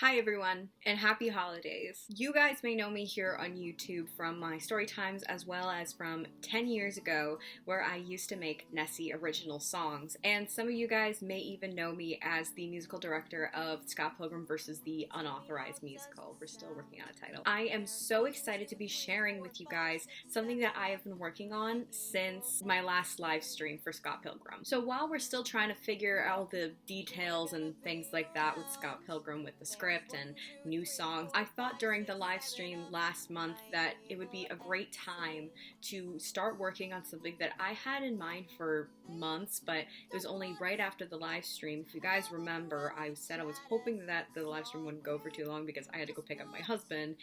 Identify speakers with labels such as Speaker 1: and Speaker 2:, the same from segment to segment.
Speaker 1: Hi everyone, and happy holidays. You guys may know me here on YouTube from my story times as well as from 10 years ago where I used to make Nessie original songs, and some of you guys may even know me as the musical director of Scott Pilgrim vs. the Unauthorized Musical. We're still working on a title. I am so excited to be sharing with you guys something that I have been working on since my last live stream for Scott Pilgrim. So while we're still trying to figure out the details and things like that with Scott Pilgrim with the script and new songs, I thought during the live stream last month that it would be a great time to start working on something that I had in mind for months, but it was only right after the live stream. If you guys remember, I said I was hoping that the live stream wouldn't go for too long because I had to go pick up my husband,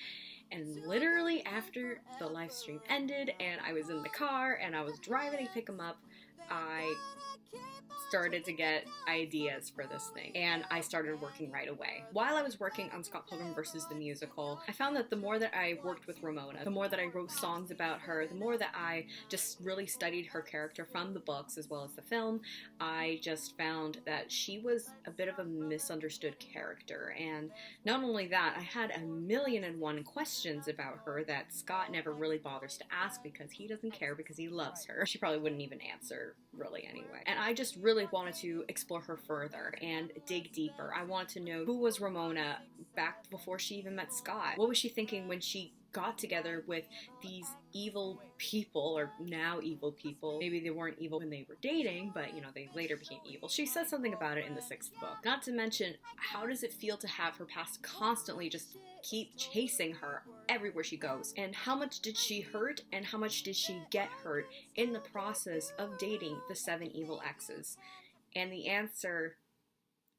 Speaker 1: and literally after the live stream ended and I was in the car and I was driving to pick him up, I started to get ideas for this thing, and I started working right away. While I was working on Scott Pilgrim vs. the Musical, I found that the more that I worked with Ramona, the more that I wrote songs about her, the more that I just really studied her character from the books as well as the film, I just found that she was a bit of a misunderstood character. And not only that, I had 1,000,001 questions about her that Scott never really bothers to ask because he doesn't care, because he loves her. She probably wouldn't even answer really anyway. And I just really wanted to explore her further and dig deeper. I wanted to know, who was Ramona back before she even met Scott? What was she thinking when she got together with these evil people, or now evil people? Maybe they weren't evil when they were dating, but you know, they later became evil. She says something about it in the 6th book. Not to mention, how does it feel to have her past constantly just keep chasing her everywhere she goes? And how much did she hurt and how much did she get hurt in the process of dating the 7 evil exes? And the answer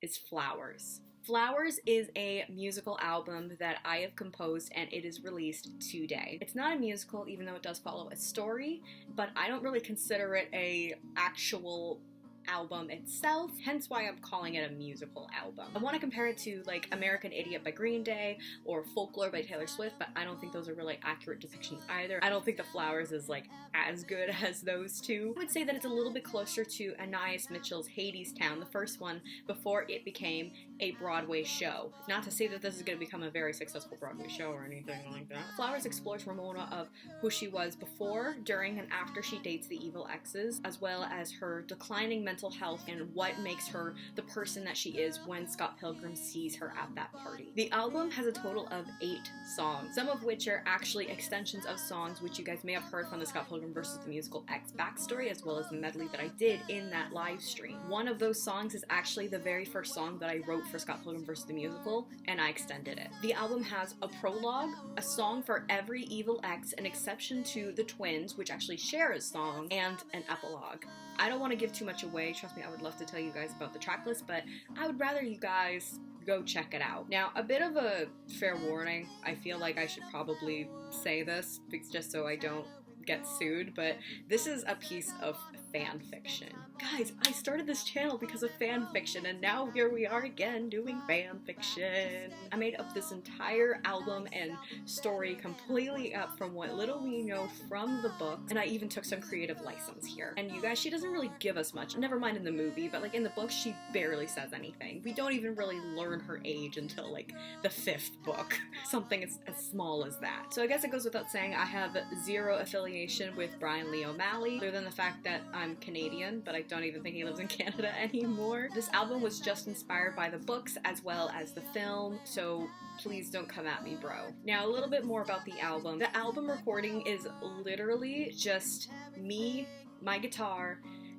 Speaker 1: is Flowers. Flowers is a musical album that I have composed, and it is released today. It's not a musical, even though it does follow a story, but I don't really consider it a actual album itself, hence why I'm calling it a musical album. I want to compare it to like American Idiot by Green Day or Folklore by Taylor Swift, but I don't think those are really accurate depictions either. I don't think The Flowers is like as good as those two. I would say that it's a little bit closer to Anais Mitchell's Hadestown, the first one, before it became a Broadway show. Not to say that this is going to become a very successful Broadway show or anything like that. Flowers explores Ramona of who she was before, during, and after she dates the evil exes, as well as her declining mental health and what makes her the person that she is when Scott Pilgrim sees her at that party. The album has a total of 8 songs, some of which are actually extensions of songs which you guys may have heard from the Scott Pilgrim vs. the Musical X backstory, as well as the medley that I did in that live stream. One of those songs is actually the very first song that I wrote for Scott Pilgrim vs. the Musical, and I extended it. The album has a prologue, a song for every evil ex, an exception to the twins, which actually share a song, and an epilogue. I don't want to give too much away. Trust me, I would love to tell you guys about the track list, but I would rather you guys go check it out. Now, a bit of a fair warning. I feel like I should probably say this just so I don't get sued, but this is a piece of fan fiction. Guys, I started this channel because of fan fiction, and now here we are again doing fan fiction. I made up this entire album and story completely up from what little we know from the book, and I even took some creative license here. And you guys, she doesn't really give us much, never mind in the movie, but like in the book, she barely says anything. We don't even really learn her age until like the 5th book. Something as small as that. So I guess it goes without saying I have 0 affiliation with Brian Lee O'Malley, other than the fact that I'm Canadian, but I don't even think he lives in Canada anymore. This album was just inspired by the books as well as the film, so please don't come at me, bro. Now, a little bit more about the album. The album recording is literally just me, my guitar,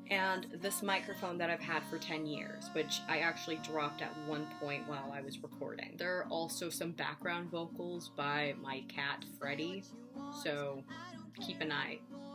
Speaker 1: and this microphone that I've had for 10 years, which I actually dropped at one point while I was recording. There are also some background vocals by my cat, Freddie, so keep an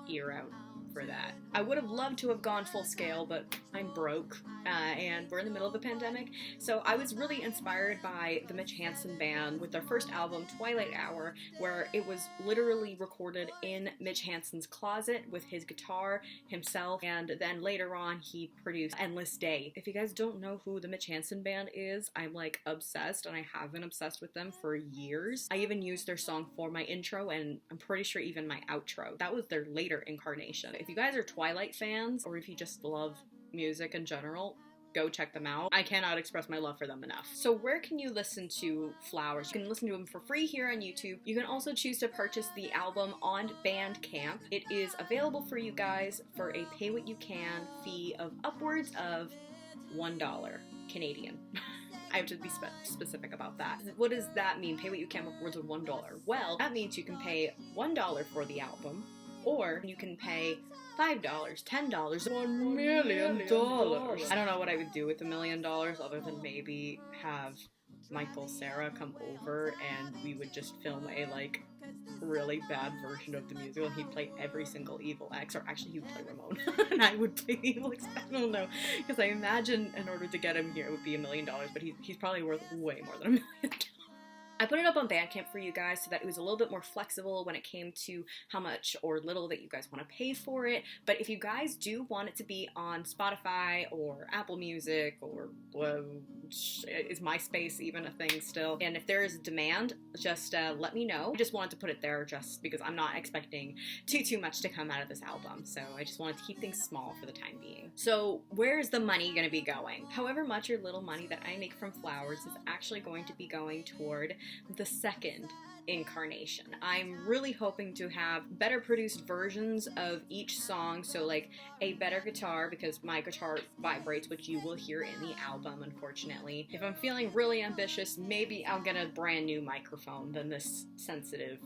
Speaker 1: ear out for that. I would have loved to have gone full scale, but I'm broke, and we're in the middle of a pandemic, so I was really inspired by the Mitch Hansen band with their first album, Twilight Hour, where it was literally recorded in Mitch Hansen's closet with his guitar, himself, and then later on he produced Endless Day. If you guys don't know who the Mitch Hansen band is, I'm like obsessed, and I have been obsessed with them for years. I even used their song for my intro, and I'm pretty sure even my outro. That was their later incarnation. If you guys are Twilight fans, or if you just love music in general, go check them out. I cannot express my love for them enough. So where can you listen to Flowers? You can listen to them for free here on YouTube. You can also choose to purchase the album on Bandcamp. It is available for you guys for a pay what you can fee of upwards of $1 Canadian. I have to be specific about that. What does that mean? Pay what you can upwards of $1. Well, that means you can pay $1 for the album, or you can pay $5, $10, $1 million. I don't know what I would do with $1 million other than maybe have Michael Cera come over and we would just film a like really bad version of the musical. He'd play every single evil X, or actually he would play Ramona and I would play the evil X. I don't know, because I imagine in order to get him here it would be $1 million, but he's probably worth way more than $1 million. I put it up on Bandcamp for you guys so that it was a little bit more flexible when it came to how much or little that you guys want to pay for it. But if you guys do want it to be on Spotify or Apple Music or is MySpace even a thing still? And if there is demand, just let me know. I just wanted to put it there just because I'm not expecting too much to come out of this album. So I just wanted to keep things small for the time being. So where's the money going to be going? However much or little money that I make from Flowers is actually going to be going toward the second incarnation. I'm really hoping to have better produced versions of each song, so like a better guitar, because my guitar vibrates, which you will hear in the album, unfortunately. If I'm feeling really ambitious, maybe I'll get a brand new microphone than this sensitive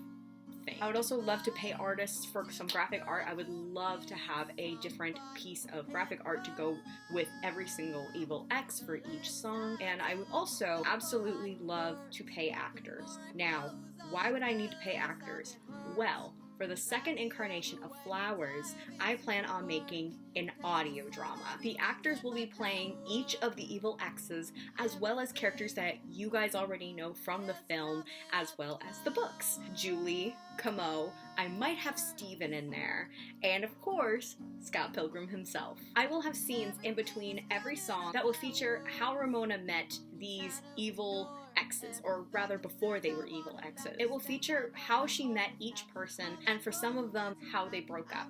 Speaker 1: thing. I would also love to pay artists for some graphic art. I would love to have a different piece of graphic art to go with every single Evil X for each song. And I would also absolutely love to pay actors. Now, why would I need to pay actors? Well, for the second incarnation of Flowers, I plan on making an audio drama. The actors will be playing each of the evil X's, as well as characters that you guys already know from the film, as well as the books. Julie, Camo, I might have Steven in there, and of course, Scott Pilgrim himself. I will have scenes in between every song that will feature how Ramona met these evil X's, or rather before they were evil X's. It will feature how she met each person, and for some of them, how they broke up,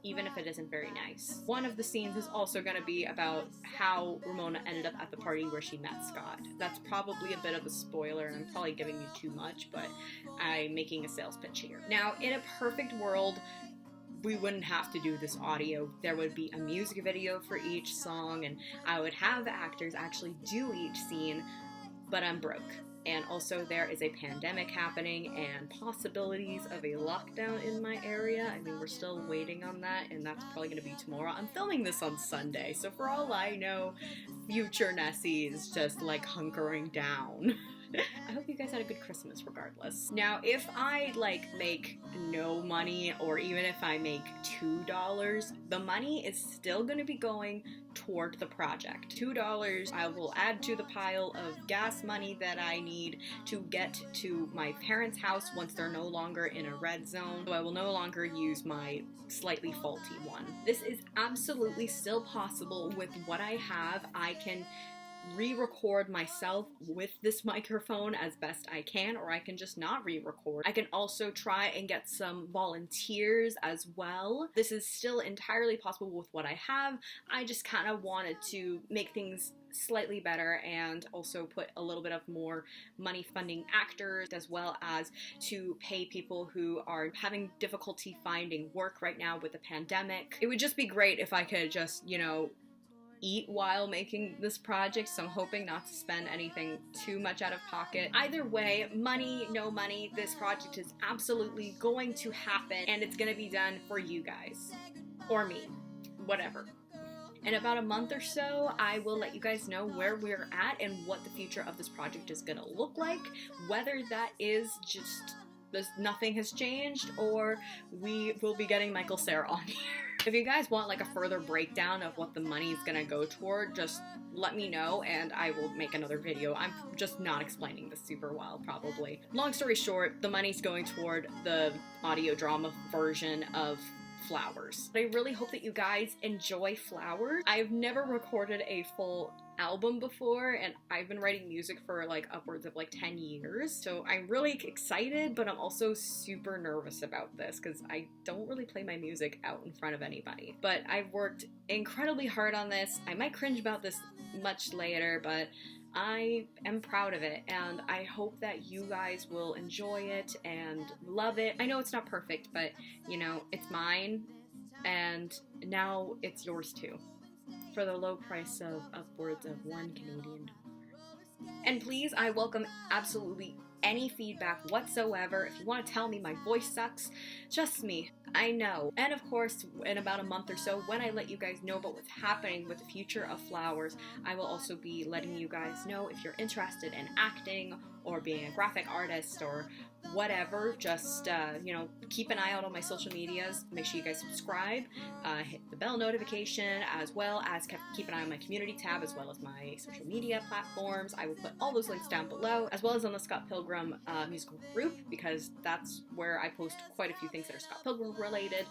Speaker 1: even if it isn't very nice. One of the scenes is also going to be about how Ramona ended up at the party where she met Scott. That's probably a bit of a spoiler, and I'm probably giving you too much, but I'm making a sales pitch here. Now, in a perfect world, we wouldn't have to do this audio. There would be a music video for each song, and I would have the actors actually do each scene, but I'm broke. And also there is a pandemic happening and possibilities of a lockdown in my area. I mean, we're still waiting on that, and that's probably going to be tomorrow. I'm filming this on Sunday, so for all I know, future Nessie is just like hunkering down. I hope you guys had a good Christmas regardless. Now, if I make no money, or even if I make $2, the money is still going to be going toward the project. $2 I will add to the pile of gas money that I need to get to my parents' house once they're no longer in a red zone, so I will no longer use my slightly faulty one. This is absolutely still possible with what I have. I can re-record myself with this microphone as best I can, or I can just not re-record. I can also try and get some volunteers as well. This is still entirely possible with what I have. I just kind of wanted to make things slightly better and also put a little bit of more money funding actors, as well as to pay people who are having difficulty finding work right now with the pandemic. It would just be great if I could just, eat while making this project, so I'm hoping not to spend anything too much out of pocket. Either way, money, no money, this project is absolutely going to happen, and it's gonna be done for you guys. Or me. Whatever. In about a month or so, I will let you guys know where we're at and what the future of this project is gonna look like. Whether that is just nothing has changed, or we will be getting Michael Cera on here. If you guys want a further breakdown of what the money is gonna go toward, just let me know and I will make another video. I'm just not explaining this super well, probably. Long story short, the money's going toward the audio drama version of Flowers. But I really hope that you guys enjoy Flowers. I've never recorded a full album before, and I've been writing music for like upwards of like 10 years. So I'm really excited, but I'm also super nervous about this because I don't really play my music out in front of anybody. But I've worked incredibly hard on this. I might cringe about this much later, but I am proud of it, and I hope that you guys will enjoy it and love it. I know it's not perfect, but you know, it's mine, and now it's yours too, for the low price of upwards of $1 Canadian. And please, I welcome absolutely any feedback whatsoever. If you want to tell me my voice sucks, trust me, I know. And of course, in about a month or so, when I let you guys know about what's happening with the future of Flowers, I will also be letting you guys know if you're interested in acting or being a graphic artist or whatever. Just, you know, keep an eye out on my social medias. Make sure you guys subscribe, hit the bell notification, as well as keep an eye on my community tab, as well as my social media platforms. I will put all those links down below, as well as on the Scott Pilgrim musical group, because that's where I post quite a few things that are Scott Pilgrim related.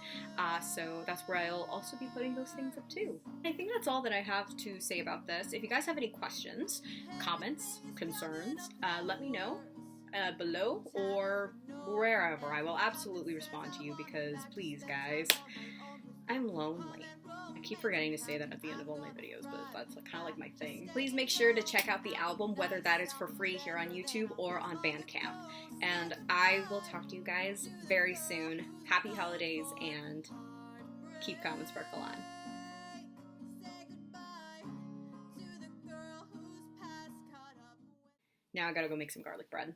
Speaker 1: So that's where I'll also be putting those things up too. I think that's all that I have to say about this. If you guys have any questions, comments, concerns, let me know below or wherever. I will absolutely respond to you because, please guys, I'm lonely. I keep forgetting to say that at the end of all my videos, but that's kind of like my thing. Please make sure to check out the album, whether that is for free here on YouTube or on Bandcamp. And I will talk to you guys very soon. Happy holidays, and keep calm and sparkle on. Now I gotta go make some garlic bread.